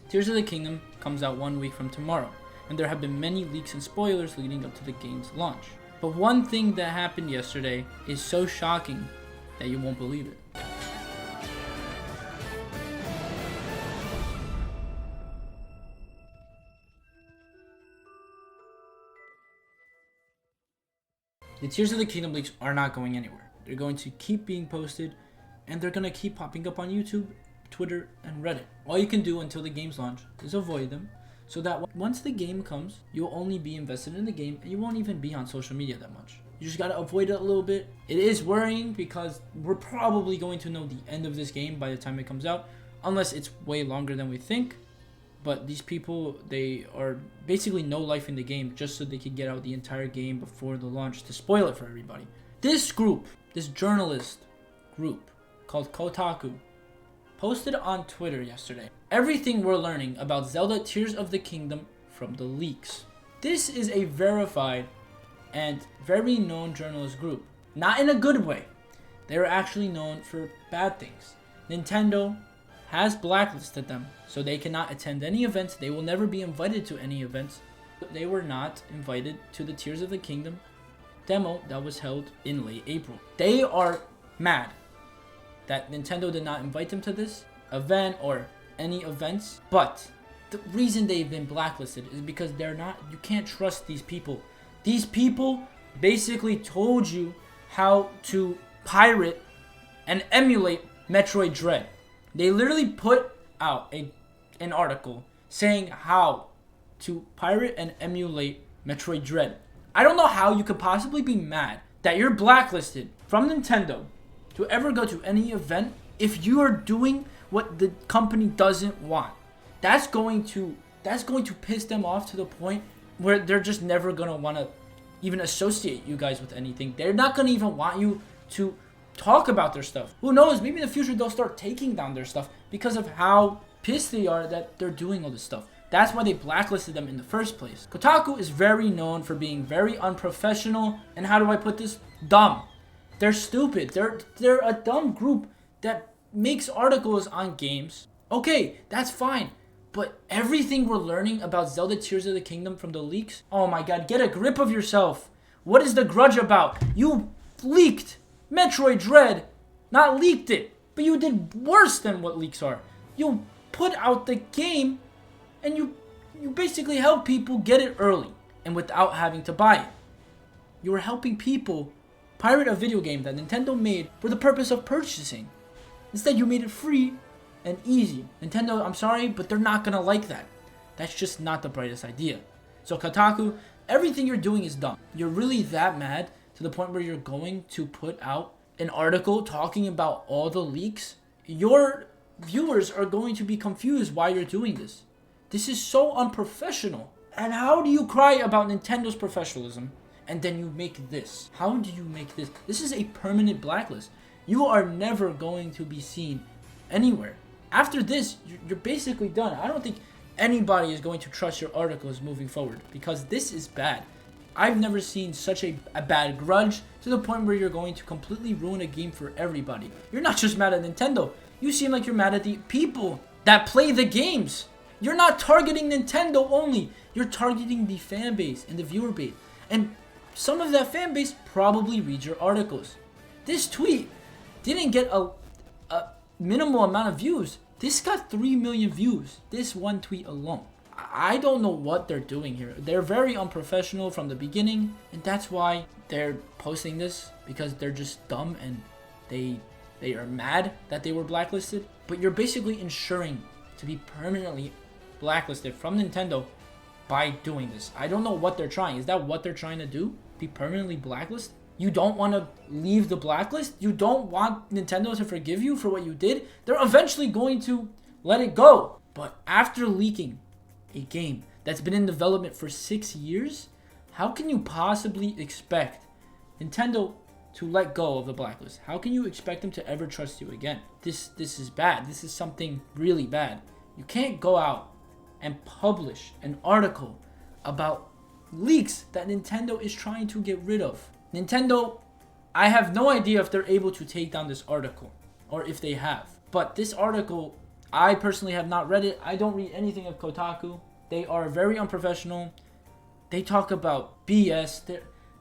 Tears of the Kingdom comes out 1 week from tomorrow, and there have been many leaks and spoilers leading up to the game's launch. But one thing that happened yesterday is so shocking that you won't believe it. The Tears of the Kingdom leaks are not going anywhere. They're going to keep being posted, and they're going to keep popping up on YouTube, Twitter, and Reddit. All you can do until the game's launch is avoid them, so that once the game comes, you'll only be invested in the game, and you won't even be on social media that much. You just gotta avoid it a little bit. It is worrying because we're probably going to know the end of this game by the time it comes out, unless it's way longer than we think. But these people, they are basically no life in the game just so they can get out the entire game before the launch to spoil it for everybody. This group, this journalist group called Kotaku, posted on Twitter yesterday everything we're learning about Zelda Tears of the Kingdom from the leaks. This is a verified and very known journalist group. Not in a good way. They are actually known for bad things. Nintendo has blacklisted them, so they cannot attend any events. They will never be invited to any events. They were not invited to the Tears of the Kingdom demo that was held in late April. They are mad that Nintendo did not invite them to this event or any events, but the reason they've been blacklisted is because you can't trust these people. These people basically told you how to pirate and emulate Metroid Dread. They literally put out an article saying how to pirate and emulate Metroid Dread. I don't know how you could possibly be mad that you're blacklisted from Nintendo to ever go to any event if you are doing what the company doesn't want. That's going to piss them off to the point where they're just never going to want to even associate you guys with anything. They're not going to even want you to talk about their stuff. Who knows, maybe in the future they'll start taking down their stuff because of how pissed they are that they're doing all this stuff. That's why they blacklisted them in the first place. Kotaku is very known for being very unprofessional, and how do I put this? Dumb. They're stupid. They're a dumb group that makes articles on games. Okay, that's fine. But everything we're learning about Zelda Tears of the Kingdom from the leaks, oh my god, get a grip of yourself. What is the grudge about? You leaked Metroid Dread. Not leaked it, but you did worse than what leaks are. You put out the game and you basically help people get it early and without having to buy it. You were helping people pirate a video game that Nintendo made for the purpose of purchasing. Instead, you made it free and easy. Nintendo, I'm sorry, but they're not gonna like that. That's just not the brightest idea. So Kotaku, everything you're doing is dumb. You're really that mad to the point where you're going to put out an article talking about all the leaks? Your viewers are going to be confused why you're doing this. This is so unprofessional. And how do you cry about Nintendo's professionalism and then you make this? How do you make this? This is a permanent blacklist. You are never going to be seen anywhere. After this, you're basically done. I don't think anybody is going to trust your articles moving forward because this is bad. I've never seen such a bad grudge to the point where you're going to completely ruin a game for everybody. You're not just mad at Nintendo. You seem like you're mad at the people that play the games. You're not targeting Nintendo only. You're targeting the fan base and the viewer base. And some of that fan base probably read your articles. This tweet didn't get a minimal amount of views. This got 3 million views. This one tweet alone. I don't know what they're doing here. They're very unprofessional from the beginning, and that's why they're posting this, because they're just dumb and they are mad that they were blacklisted. But you're basically ensuring to be permanently blacklisted from Nintendo by doing this. I don't know what they're trying. Is that what they're trying to do? Be permanently blacklisted? You don't want to leave the blacklist? You don't want Nintendo to forgive you for what you did? They're eventually going to let it go. But after leaking a game that's been in development for 6 years, how can you possibly expect Nintendo to let go of the blacklist? How can you expect them to ever trust you again? This is bad. This is something really bad. You can't go out and publish an article about leaks that Nintendo is trying to get rid of. Nintendo, I have no idea if they're able to take down this article or if they have. But this article, I personally have not read it. I don't read anything of Kotaku. They are very unprofessional. They talk about BS.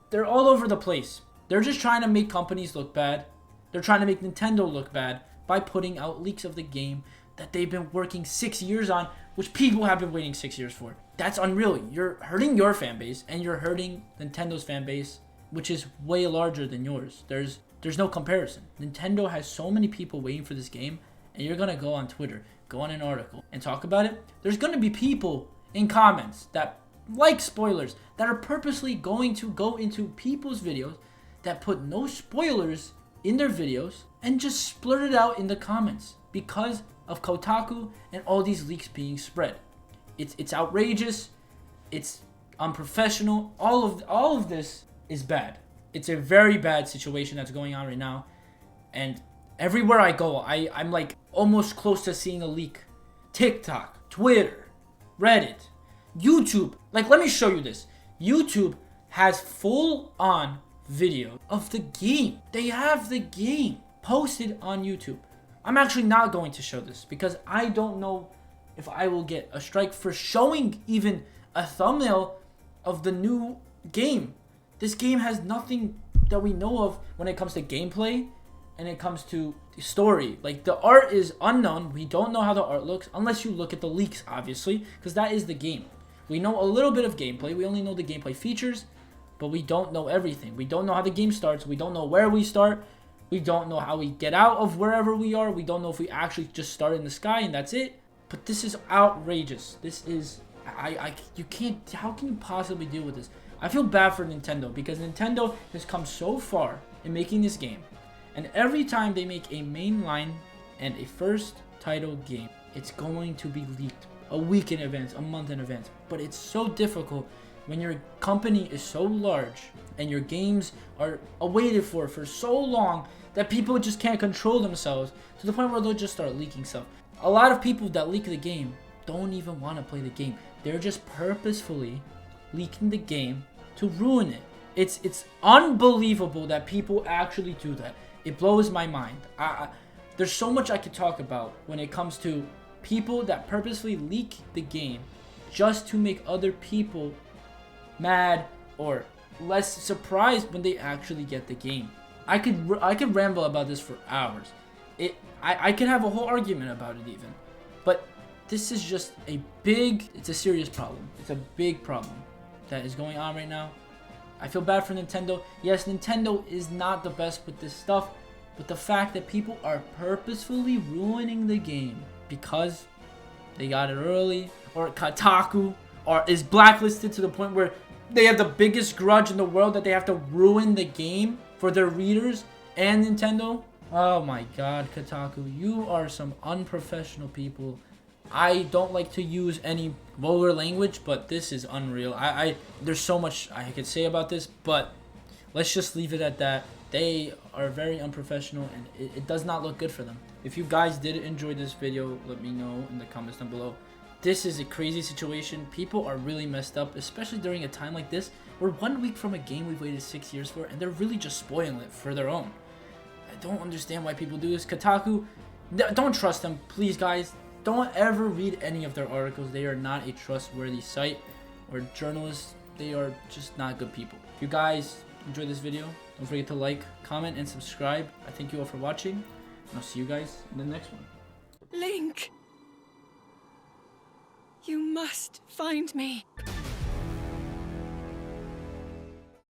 They're all over the place. They're just trying to make companies look bad. They're trying to make Nintendo look bad by putting out leaks of the game that they've been working 6 years on, which people have been waiting 6 years for. That's unreal. You're hurting your fan base, and you're hurting Nintendo's fan base, which is way larger than yours. There's no comparison. Nintendo has so many people waiting for this game, and you're gonna go on Twitter, go on an article, and talk about it. There's gonna be people in comments that like spoilers, that are purposely going to go into people's videos that put no spoilers in their videos and just splurt it out in the comments because of Kotaku and all these leaks being spread. It's outrageous. It's unprofessional. All of this is bad. It's a very bad situation that's going on right now. And everywhere I go, I'm like almost close to seeing a leak. TikTok, Twitter, Reddit, YouTube. Like, let me show you this. YouTube has full-on video of the game. They have the game posted on YouTube. I'm actually not going to show this because I don't know if I will get a strike for showing even a thumbnail of the new game. This game has nothing that we know of when it comes to gameplay and it comes to the story. Like, the art is unknown. We don't know how the art looks unless you look at the leaks, obviously, because that is the game. We know a little bit of gameplay. We only know the gameplay features, but we don't know everything. We don't know how the game starts. We don't know where we start. We don't know how we get out of wherever we are. We don't know if we actually just start in the sky and that's it. But this is outrageous. This is, you can't, how can you possibly deal with this? I feel bad for Nintendo because Nintendo has come so far in making this game. And every time they make a mainline and a first title game, it's going to be leaked a week in advance, a month in advance. But it's so difficult when your company is so large and your games are awaited for so long that people just can't control themselves to the point where they'll just start leaking stuff. A lot of people that leak the game don't even want to play the game. They're just purposefully leaking the game to ruin it. It's unbelievable that people actually do that. It blows my mind. There's so much I could talk about when it comes to people that purposely leak the game just to make other people mad or less surprised when they actually get the game. I could ramble about this for hours. I could have a whole argument about it even. But this is just it's a serious problem. It's a big problem that is going on right now. I feel bad for Nintendo. Yes, Nintendo is not the best with this stuff, but the fact that people are purposefully ruining the game because they got it early, or Kotaku is blacklisted to the point where they have the biggest grudge in the world that they have to ruin the game for their readers and Nintendo. Oh my god, Kotaku, you are some unprofessional people. I don't like to use any vulgar language, but this is unreal. There's so much I could say about this, but let's just leave it at that. They are very unprofessional, and it does not look good for them. If you guys did enjoy this video, let me know in the comments down below. This is a crazy situation. People are really messed up, especially during a time like this. We're 1 week from a game we've waited 6 years for, and they're really just spoiling it for their own. I don't understand why people do this. Kotaku, don't trust them, please, guys. Don't ever read any of their articles. They are not a trustworthy site or journalists. They are just not good people. If you guys enjoyed this video, don't forget to like, comment, and subscribe. I thank you all for watching, and I'll see you guys in the next one. Link! You must find me.